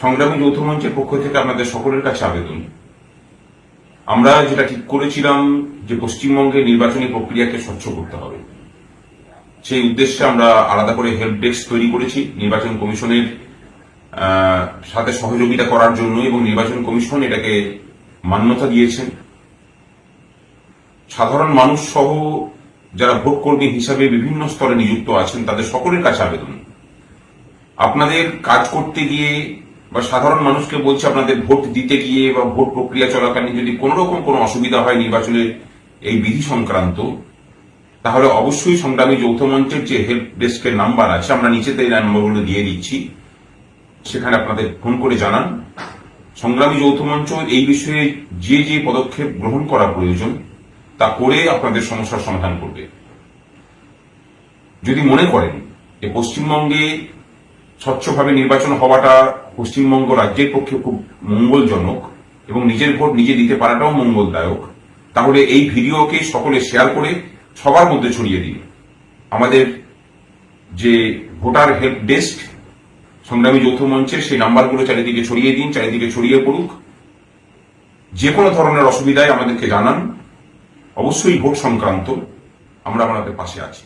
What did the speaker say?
সংগ্রামী যৌথ মঞ্চের পক্ষ থেকে আপনাদের সকলের কাছে আবেদন, আমরা যেটা ঠিক করেছিলাম যে পশ্চিমবঙ্গে নির্বাচনী প্রক্রিয়াকে স্বচ্ছ করতে হবে, সেই উদ্দেশ্যে আমরা আলাদা করে হেল্প ডেস্ক তৈরি করেছি নির্বাচন কমিশনের সাথে সহযোগিতা করার জন্য, এবং নির্বাচন কমিশন এটাকে মান্যতা দিয়েছেন। সাধারণ মানুষ সহ যারা ভোট কর্মী হিসাবে বিভিন্ন স্তরে নিযুক্ত আছেন তাদের সকলের কাছে আবেদন, আপনাদের কাজ করতে গিয়ে বা সাধারণ মানুষকে বলছে আপনাদের ভোট দিতে গিয়ে বা ভোট প্রক্রিয়া চলাকালীন যদি কোন রকম কোনো অসুবিধা হয় নির্বাচনের এই বিধি সংক্রান্ত, তাহলে অবশ্যই সংগ্রামী যৌথ মঞ্চের যে হেল্প ডেস্কের নাম্বার আছে, আমরা নিচেতে এই নাম্বারগুলো দিয়ে দিচ্ছি, সেখানে আপনাদের ফোন করে জানান। সংগ্রামী যৌথ মঞ্চ এই বিষয়ে যে যে পদক্ষেপ গ্রহণ করা প্রয়োজন তা করে আপনাদের সমস্যার সমাধান করবে। যদি মনে করেন যে পশ্চিমবঙ্গে স্বচ্ছভাবে নির্বাচন হওয়াটা পশ্চিমবঙ্গ রাজ্যের পক্ষে খুব মঙ্গলজনক এবং নিজের ভোট নিজে দিতে পারাটাও মঙ্গলদায়ক, তাহলে এই ভিডিওকে সকলে শেয়ার করে সবার মধ্যে ছড়িয়ে দিন। আমাদের যে ভোটার হেল্প ডেস্ক সংগ্রামী যৌথ মঞ্চের সেই নাম্বারগুলো চারিদিকে ছড়িয়ে দিন, চারিদিকে ছড়িয়ে পড়ুক। যে কোনো ধরনের অসুবিধায় আমাদেরকে জানান, অবশ্যই ভোট সংক্রান্ত আমরা আপনাদের পাশে আছি।